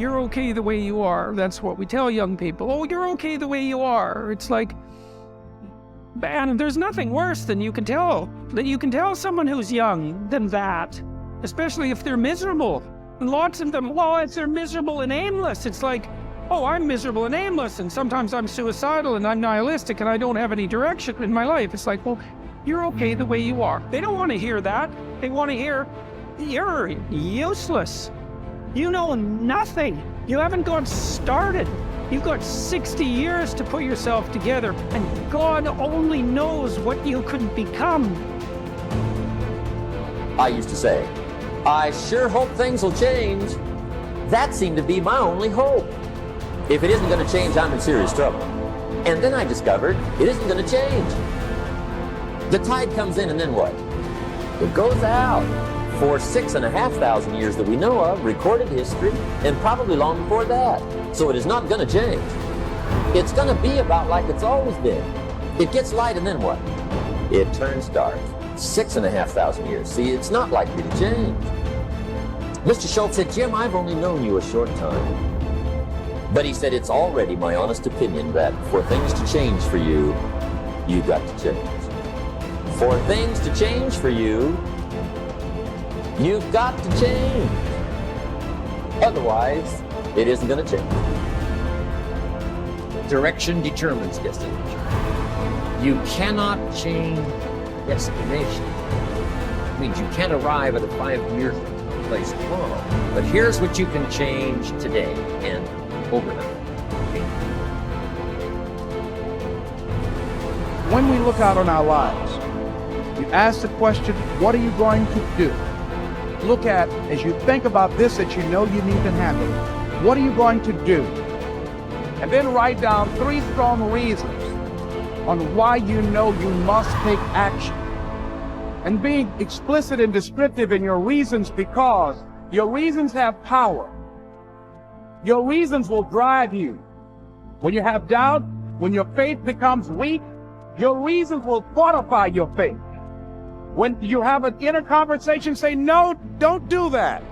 you're okay the way you are. That's what we tell young people. Oh, you're okay the way you are. It's like, man, there's nothing worse than you can tell someone who's young than that, especially if they're miserable. And lots of them, well, if they're miserable and aimless, it's like, oh, I'm miserable and aimless, and sometimes I'm suicidal and I'm nihilistic and I don't have any direction in my life. It's like, well, you're okay the way you are. They don't want to hear that. They want to hear, you're useless. You know nothing. You haven't got started. You've got 60 years to put yourself together, and God only knows what you could become. I used to say, I sure hope things will change. That seemed to be my only hope. If it isn't going to change, I'm in serious trouble. And then I discovered it isn't going to change. The tide comes in, and then what? It goes out. For 6,500 years that we know of, recorded history, and probably long before that. So it is not going to change. It's going to be about like it's always been. It gets light, and then what? It turns dark. 6,500 years. See, it's not likely to change. Mr. Schultz said, Jim, I've only known you a short time. But he said, it's already my honest opinion that for things to change for you, you've got to change. For things to change for you, you've got to change. Otherwise, it isn't going to change. Direction determines destination. You cannot change destination. It means you can't arrive at a 5-year place tomorrow. But here's what you can change today and overnight. When we look out on our lives, you ask the question, what are you going to do? Look at, as you think about this that you know you need to handle, what are you going to do? And then write down 3 strong reasons on why you know you must take action. And be explicit and descriptive in your reasons, because your reasons have power. Your reasons will drive you. When you have doubt, when your faith becomes weak, your reasons will fortify your faith. When you have an inner conversation, say, no, don't do that.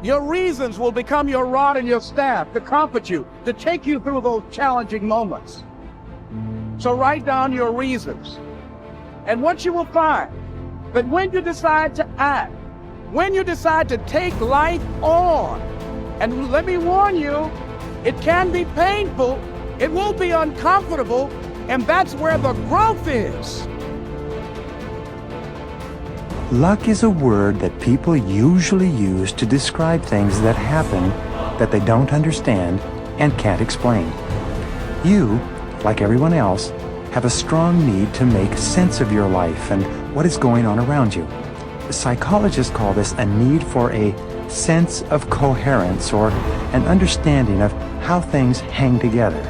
Your reasons will become your rod and your staff to comfort you, to take you through those challenging moments. So write down your reasons. And what you will find, that when you decide to act, when you decide to take life on, and let me warn you, it can be painful, it will be uncomfortable, and that's where the growth is. Luck is a word that people usually use to describe things that happen that they don't understand and can't explain. You, like everyone else, have a strong need to make sense of your life and what is going on around you. Psychologists call this a need for a sense of coherence, or an understanding of how things hang together.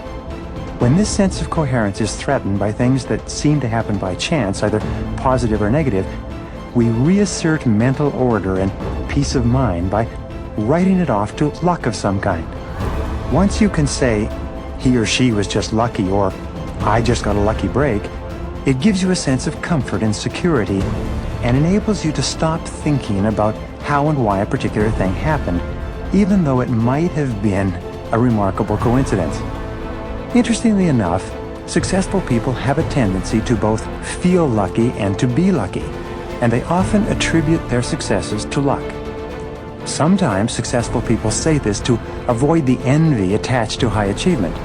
When this sense of coherence is threatened by things that seem to happen by chance, either positive or negative, we reassert mental order and peace of mind by writing it off to luck of some kind. Once you can say, he or she was just lucky, or I just got a lucky break, it gives you a sense of comfort and security and enables you to stop thinking about how and why a particular thing happened, even though it might have been a remarkable coincidence. Interestingly enough, successful people have a tendency to both feel lucky and to be lucky, and they often attribute their successes to luck. Sometimes successful people say this to avoid the envy attached to high achievement.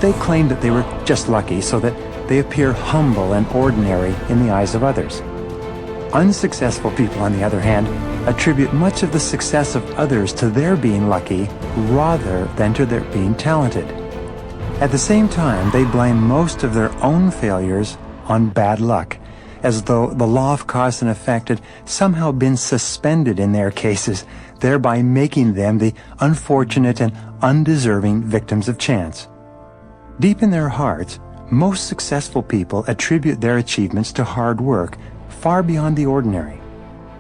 They claim that they were just lucky so that they appear humble and ordinary in the eyes of others. Unsuccessful people, on the other hand, attribute much of the success of others to their being lucky rather than to their being talented. At the same time, they blame most of their own failures on bad luck, as though the law of cause and effect had somehow been suspended in their cases, thereby making them the unfortunate and undeserving victims of chance. Deep in their hearts, most successful people attribute their achievements to hard work, far beyond the ordinary.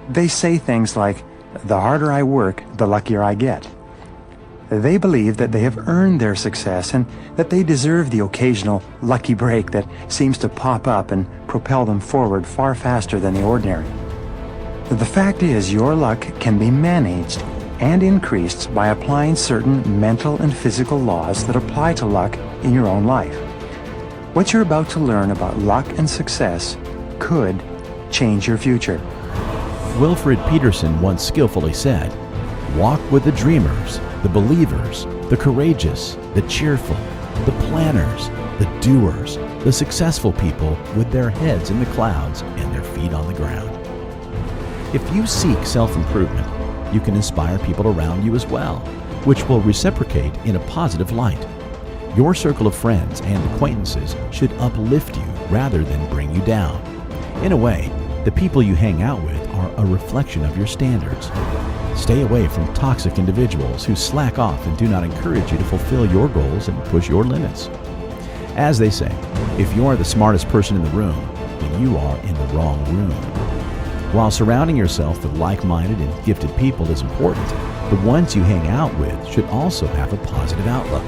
They say things like, the harder I work, the luckier I get. They believe that they have earned their success and that they deserve the occasional lucky break that seems to pop up and propel them forward far faster than the ordinary. The fact is, your luck can be managed, and increased by applying certain mental and physical laws that apply to luck in your own life. What you're about to learn about luck and success could change your future. Wilfred Peterson once skillfully said, "Walk with the dreamers, the believers, the courageous, the cheerful, the planners, the doers, the successful people with their heads in the clouds and their feet on the ground." If you seek self-improvement, you can inspire people around you as well, which will reciprocate in a positive light. Your circle of friends and acquaintances should uplift you rather than bring you down. In a way, the people you hang out with are a reflection of your standards. Stay away from toxic individuals who slack off and do not encourage you to fulfill your goals and push your limits. As they say, if you are the smartest person in the room, then you are in the wrong room. While surrounding yourself with like-minded and gifted people is important, the ones you hang out with should also have a positive outlook.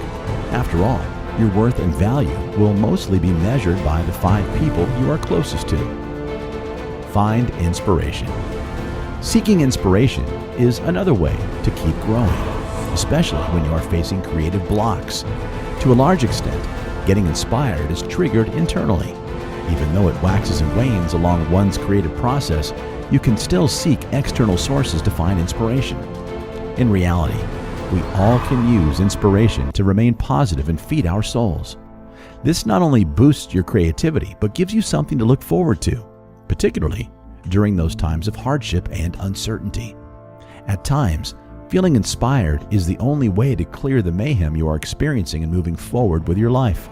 After all, your worth and value will mostly be measured by the 5 people you are closest to. Find inspiration. Seeking inspiration is another way to keep growing, especially when you are facing creative blocks. To a large extent, getting inspired is triggered internally. Even though it waxes and wanes along one's creative process, you can still seek external sources to find inspiration. In reality, we all can use inspiration to remain positive and feed our souls. This not only boosts your creativity, but gives you something to look forward to, particularly during those times of hardship and uncertainty. At times, feeling inspired is the only way to clear the mayhem you are experiencing and moving forward with your life.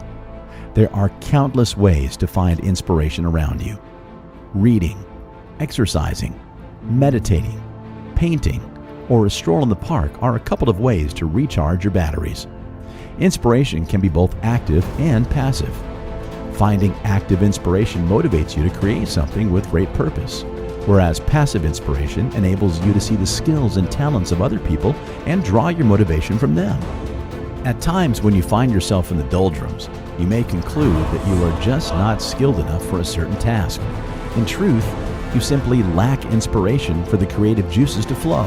There are countless ways to find inspiration around you. Reading, exercising, meditating, painting, or a stroll in the park are a couple of ways to recharge your batteries. Inspiration can be both active and passive. Finding active inspiration motivates you to create something with great purpose, whereas passive inspiration enables you to see the skills and talents of other people and draw your motivation from them. At times when you find yourself in the doldrums, you may conclude that you are just not skilled enough for a certain task. In truth, you simply lack inspiration for the creative juices to flow.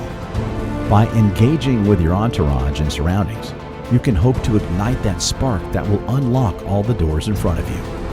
By engaging with your entourage and surroundings, you can hope to ignite that spark that will unlock all the doors in front of you.